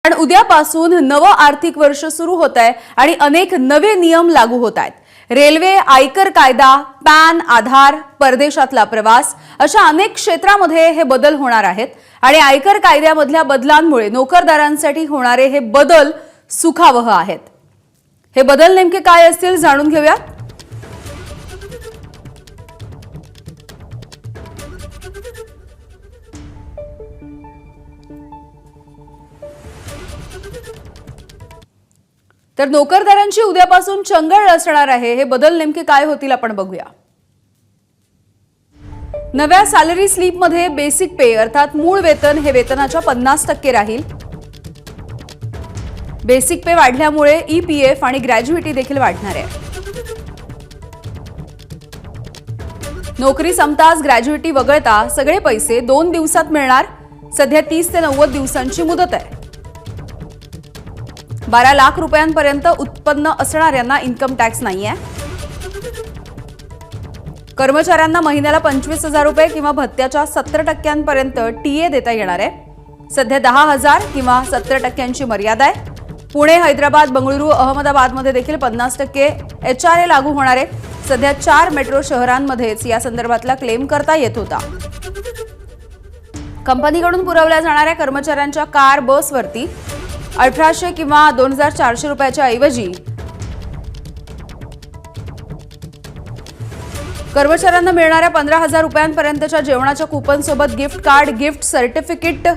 पण उद्यापासून नवं आर्थिक वर्ष सुरू होत आहे आणि अनेक नवे नियम लागू होत आहेत. रेल्वे, आयकर कायदा, पॅन, आधार, परदेशातला प्रवास अशा अनेक क्षेत्रामध्ये हे बदल होणार आहेत आणि आयकर कायद्यामधल्या बदलांमुळे नोकरदारांसाठी होणारे हे बदल सुखावह आहेत. हे बदल नेमके काय असतील जाणून घेऊया. तर नोकरदारांची उद्यापासून चंगळ असणार आहे. हे बदल नेमके काय होतील आपण बघूया. नव्या सॅलरी स्लिपमध्ये बेसिक पे अर्थात मूळ वेतन हे वेतनाच्या 50% राहील. बेसिक पे वाढल्यामुळे ईपीएफ आणि ग्रॅज्युइटी देखील वाढणार आहे. नोकरी संपताच ग्रॅज्युइटी वगळता सगळे पैसे 2 दिवसात मिळणार. सध्या 30 ते 90 दिवसांची मुदत आहे. 12 लाख रुपयांपर्यंत उत्पन्न असणाऱ्यांना इन्कम टॅक्स नाहीये. कर्मचाऱ्यांना महिन्याला 25,000 रुपये किंवा भत्त्याच्या 70% टीए देता येणार आहे. सध्या 10,000 किंवा 70% मर्यादा आहे. पुणे, हैदराबाद, बंगळुरू, अहमदाबादमध्ये देखील 50% एचआरए लागू होणार आहे. सध्या 4 मेट्रो शहरांमध्येच या संदर्भातला क्लेम करता येत होता. कंपनीकडून पुरवल्या जाणाऱ्या कर्मचाऱ्यांच्या कार, बसवरती 1,800 किंवा 2,400 रुपयाच्या ऐवजी कर्मचाऱ्यांना मिळणाऱ्या 15,000 रुपयांपर्यंतच्या जेवणाच्या कुपन सोबत गिफ्ट कार्ड, गिफ्ट सर्टिफिकेट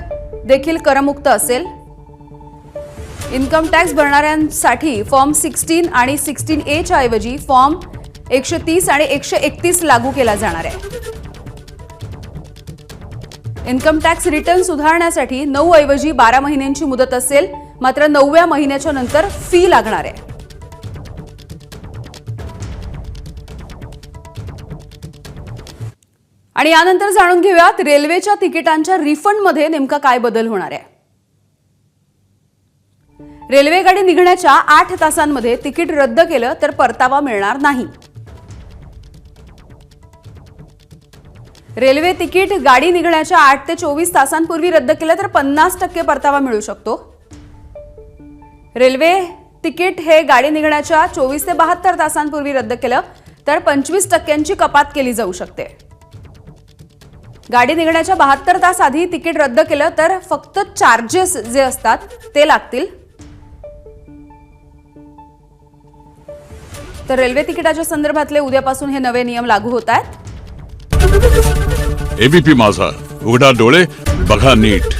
देखील करमुक्त असेल. इन्कम टॅक्स भरणाऱ्यांसाठी फॉर्म 16 आणि 16A च्या ऐवजी फॉर्म 130 आणि 131 लागू केला जाणार आहे. इन्कम टॅक्स रिटर्न सुधारण्यासाठी 9 ऐवजी 12 महिन्यांची मुदत असेल. मात्र 9व्या महिन्याच्या नंतर फी लागणार आहे. आणि यानंतर जाणून घेऊयात रेल्वेच्या तिकिटांच्या रिफंडमध्ये नेमका काय बदल होणार आहे. रेल्वे गाडी निघण्याच्या 8 तासांमध्ये तिकीट रद्द केलं तर परतावा मिळणार नाही. रेल्वे तिकीट गाडी निघण्याच्या 8 ते 24 तासांपूर्वी रद्द केलं तर 50% परतावा मिळू शकतो. रेल्वे तिकीट हे गाडी निघण्याच्या 24 ते 72 तासांपूर्वी रद्द केलं तर 25% कपात केली जाऊ शकते. गाडी निघण्याच्या 72 तास आधी तिकीट रद्द केलं तर फक्त चार्जेस जे असतात ते लागतील. तर रेल्वे तिकिटाच्या संदर्भातले उद्यापासून हे नवे नियम लागू होत आहेत. एबीपी माझा, उघडा डोळे बघा नीट.